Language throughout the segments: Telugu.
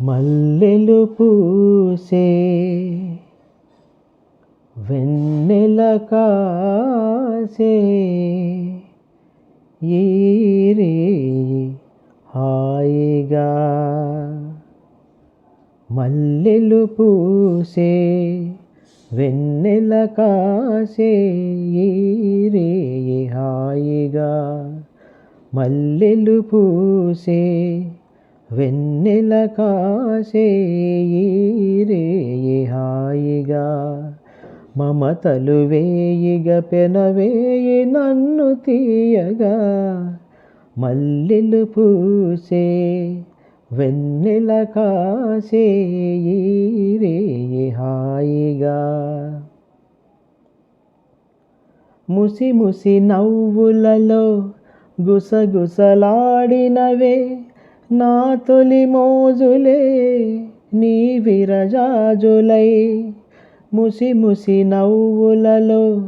మల్లెలు పూసే వెన్నెల కాసే ఈరే హాయిగా. మల్లెలు పూసే వెన్నెల కాసే ఈరే హాయిగా. మల్లెలు పూసే వెన్నెల కాసే ఈరే హాయిగా. మమతలు వేయిగ పెనవేయి నన్ను తీయగా. మల్లెలు పూసే వెన్నెల కాసే ఈరే హాయిగా. ముసి ముసి నవ్వులలో గుసగుసలాడినవే నా తొలి మోజులే నీ విరజాజులై. ముసి ముసి నవ్వులలో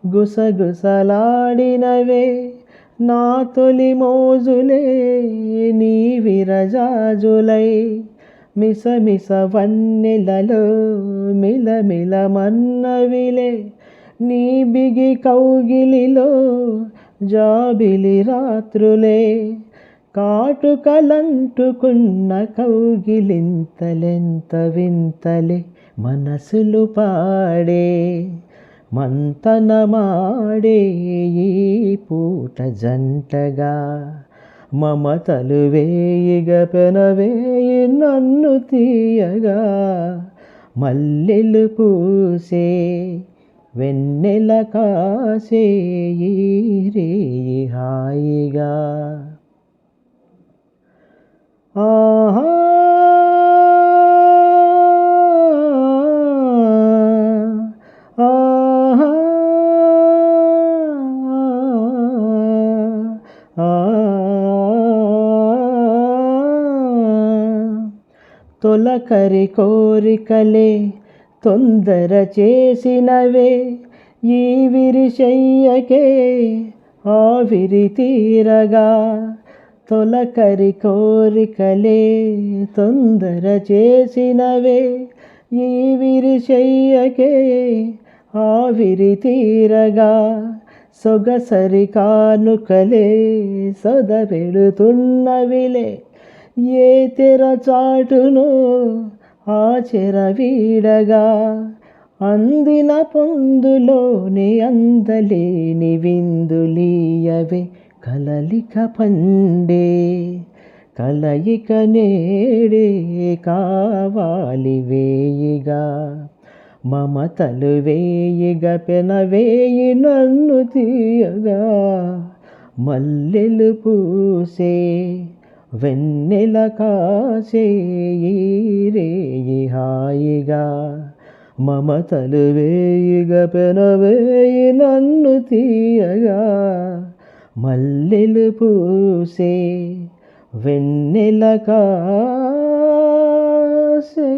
గుసగుసలాడినవే నా తొలి మోజులే నీ విరజాజులై. మిస మిస వన్నెలలో మిలమిల మన్నవిలే నీ బిగి కౌగిలిలో జాబిలి రాత్రులే. కాటుకలంటుకున్న కౌగిలింతలెంత వింతలే మనసులు పాడే మంతనమాడే ఈ పూట జంటగా. మమతలు వేయిగ పెనవేయి నన్ను తీయగా. మల్లెలు పూసే వెన్నెల కాసే ఈరే హాయిగా. ఆహా ఆహా తొలకరి కోరికలే తొందర చేసినవే ఈ విరిశయ్యకే ఆవిరి తీరగా. తొలకరి కోరికలే తొందర చేసినవే ఈ విరిశయ్యకే ఆవిరి తీరగా. సొగసరి కానుకలే సొద పెడుతున్నవిలే ఏ తెర చాటును ఆ చెర వీడగా. అందిన పొందులోని అందలేని విందులీయవే కలలిక పండే. కలయిక నేడే కావాలి వేయిగా. మమతలు వేయిగ పెనవేయి నన్ను తీయగా. మల్లెలు పూసే వెన్నెల కాసే ఈరే హాయిగా. మమతలు వేయిగ పెనవేయి నన్ను తీయగా. మల్లెలు పూసే వెన్నెల కాసే